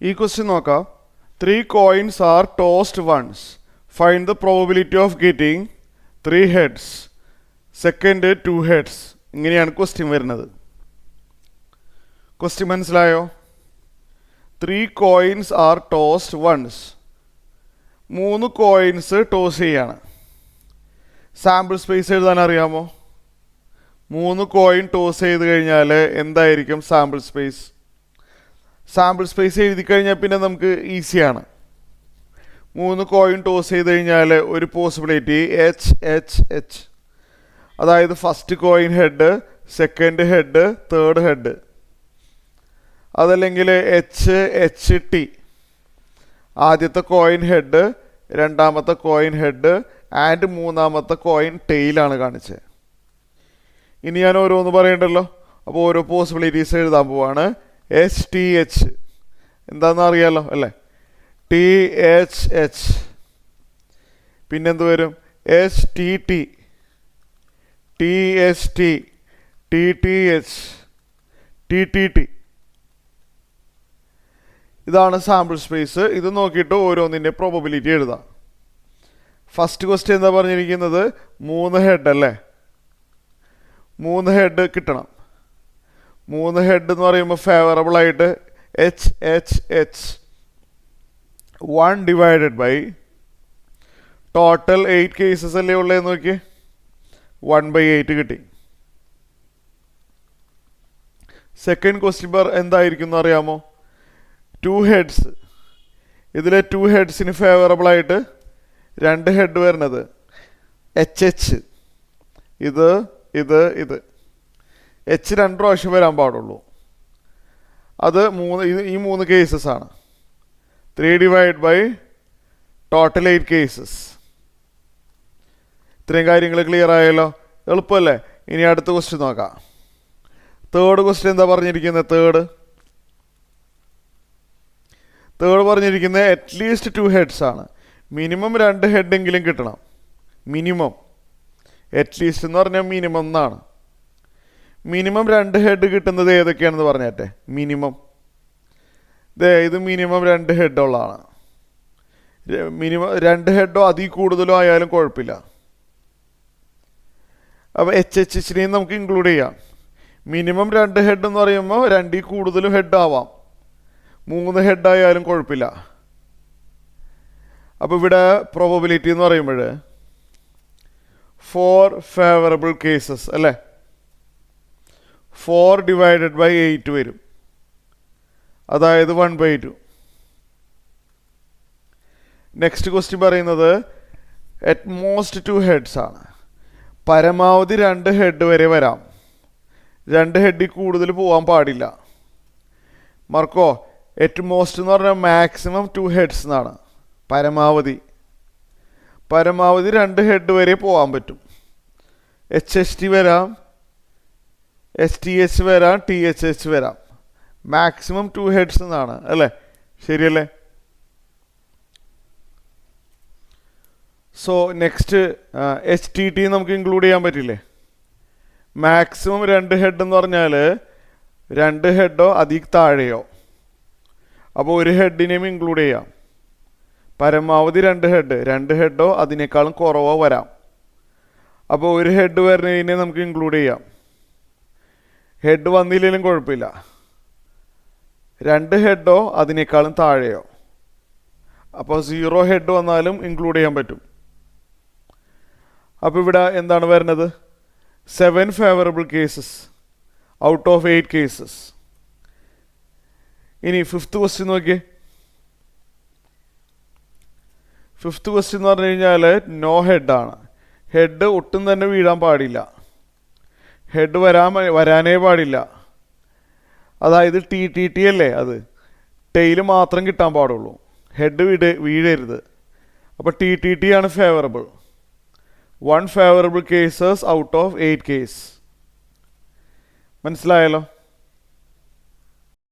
ഈ ക്വസ്റ്റ്യൻ നോക്കാം. 3 coins are tossed once. Find the probability of getting 3 heads. Second 2 heads. ഇങ്ങനെയാണ് question വരുന്നത്. Question മനസ്സിലായോ? 3 coins are tossed once. 3 coins toss ചെയ്യാണ്. Sample space എഴുതാൻ അറിയാമോ? 3 കോയിൻ ടോസ് ചെയ്ത് കഴിഞ്ഞാൽ എന്തായിരിക്കും സാമ്പിൾ സ്പേസ്? സാമ്പിൾ സ്പേസ് എഴുതി കഴിഞ്ഞാൽ പിന്നെ നമുക്ക് ഈസിയാണ്. 3 കോയിൻ ടോസ് ചെയ്ത് കഴിഞ്ഞാൽ ഒരു പോസിബിലിറ്റി എച്ച്, അതായത് first coin head, second head, third head. അതല്ലെങ്കിൽ എച്ച് ടി, ആദ്യത്തെ കോയിൻ ഹെഡ്, രണ്ടാമത്തെ കോയിൻ ഹെഡ് ആൻഡ് മൂന്നാമത്തെ കോയിൻ ടെയിലാണ് കാണിച്ചത്. ഇനി ഞാൻ ഓരോന്ന് പറയണ്ടല്ലോ. അപ്പോൾ ഓരോ പോസിബിലിറ്റീസ് എഴുതാൻ പോവാണ്. HTH എന്താണെന്ന് അറിയാമല്ലോ അല്ലേ? THH. പിന്നെന്ത് വരും? HTT, TST, TTH, TTT. ഇതാണ് സാമ്പിൾ സ്പേസ്. ഇത് നോക്കിയിട്ട് ഓരോന്നിൻ്റെ പ്രോബബിലിറ്റി എഴുതാം. ഫസ്റ്റ് ക്വസ്റ്റ്യൻ എന്താ പറഞ്ഞിരിക്കുന്നത്? 3 ഹെഡ് അല്ലേ? 3 ഹെഡ് കിട്ടണം. 3 ഹെഡ് എന്ന് പറയുമ്പോൾ ഫേവറബിൾ ആയിട്ട് HH 1 divided by total 8 cases അല്ലേ ഉള്ളതെന്ന് നോക്കി. 1/8 കിട്ടി. സെക്കൻഡ് ക്വസ്റ്റ്യൻ എന്തായിരിക്കും എന്ന് അറിയാമോ? 2 ഹെഡ്സ്. ഇതിലെ 2 ഹെഡ്സിന് ഫേവറബിൾ ആയിട്ട് 2 ഹെഡ് വരുന്നത് HH. ഇത് H 2 പ്രാവശ്യം വരാൻ പാടുള്ളൂ. അത് ഈ 3 കേസസ് ആണ്. 3 ഡിവൈഡ് ബൈ ടോട്ടൽ 8 കേസസ്. ഇത്രയും കാര്യങ്ങൾ ക്ലിയർ ആയല്ലോ? എളുപ്പമല്ലേ? ഇനി അടുത്ത ക്വസ്റ്റ്യൻ നോക്കാം. തേർഡ് ക്വസ്റ്റ്യൻ എന്താ പറഞ്ഞിരിക്കുന്നത്? തേർഡ് പറഞ്ഞിരിക്കുന്നത് അറ്റ്ലീസ്റ്റ് 2 ഹെഡ്സ് ആണ്. മിനിമം 2 ഹെഡെങ്കിലും കിട്ടണം. മിനിമം. അറ്റ്ലീസ്റ്റ് എന്ന് പറഞ്ഞാൽ മിനിമം എന്നാണ്. മിനിമം 2 ഹെഡ് കിട്ടുന്നത് ഏതൊക്കെയാണെന്ന് പറഞ്ഞേട്ടെ. മിനിമം ഇത് മിനിമം 2 ഹെഡുള്ളതാണ്. മിനിമം 2 ഹെഡോ അതിൽ കൂടുതലോ ആയാലും കുഴപ്പമില്ല. അപ്പോൾ HHനെയും നമുക്ക് ഇൻക്ലൂഡ് ചെയ്യാം. മിനിമം 2 ഹെഡ് എന്ന് പറയുമ്പോൾ 2 കൂടുതലും ഹെഡ് ആവാം. 3 ഹെഡ് ആയാലും കുഴപ്പമില്ല. അപ്പോൾ ഇവിടെ പ്രോബബിലിറ്റി എന്ന് പറയുമ്പോൾ 4 ഫേവറബിൾ കേസസ് അല്ലേ? 4 ഡിവൈഡഡ് ബൈ 8 വരും. അതായത് 1/2. നെക്സ്റ്റ് ക്വസ്റ്റ്യൻ പറയുന്നത് അറ്റ് മോസ്റ്റ് 2 ഹെഡ്സ് ആണ്. പരമാവധി 2 ഹെഡ് വരെ വരാം. 2 ഹെഡിൽ കൂടുതൽ പോകാൻ പാടില്ല. മാർക്കോ, അറ്റ് മോസ്റ്റ് എന്ന് പറഞ്ഞാൽ മാക്സിമം 2 ഹെഡ്സ് എന്നാണ്. പരമാവധി 2 ഹെഡ് വരെ പോകാൻ പറ്റും. HHT വരാം, STH വരാം, THH വരാം. മാക്സിമം 2 ഹെഡ്സ് എന്നാണ് അല്ലേ? ശരിയല്ലേ? സോ നെക്സ്റ്റ് HTT നമുക്ക് ഇൻക്ലൂഡ് ചെയ്യാൻ പറ്റില്ലേ? മാക്സിമം 2 ഹെഡ് എന്ന് പറഞ്ഞാൽ 2 ഹെഡോ അതിൽ താഴെയോ. അപ്പോൾ 1 ഹെഡിനെയും ഇൻക്ലൂഡ് ചെയ്യാം. പരമാവധി 2 ഹെഡോ അതിനേക്കാളും കുറവോ വരാം. അപ്പോൾ 1 ഹെഡ് വരുന്നതിനെ നമുക്ക് ഇൻക്ലൂഡ് ചെയ്യാം. ഹെഡ് വന്നില്ലെങ്കിലും കുഴപ്പമില്ല. 2 ഹെഡോ അതിനേക്കാളും താഴെയോ. അപ്പോൾ 0 ഹെഡ് വന്നാലും ഇൻക്ലൂഡ് ചെയ്യാൻ പറ്റും. അപ്പോൾ ഇവിടെ എന്താണ് വരുന്നത്? 7 favourable cases out of 8 cases. ഇനി ഫിഫ്ത്ത് ക്വസ്റ്റ്യൻ നോക്കിയേ. ഫിഫ്ത്ത് ക്വസ്റ്റ്യൻ എന്ന് പറഞ്ഞു കഴിഞ്ഞാൽ നോ ഹെഡാണ്. ഹെഡ് ഒട്ടും തന്നെ വീഴാൻ പാടില്ല. ഹെഡ് വരാനേ പാടില്ല. അതായത് TTT അല്ലേ? അത് ടെയിൽ മാത്രം കിട്ടാൻ പാടുള്ളൂ. ഹെഡ് വീഴരുത്. അപ്പോൾ TTT ആണ് favourable. 1 favourable cases out of 8 case. മനസ്സിലായല്ലോ?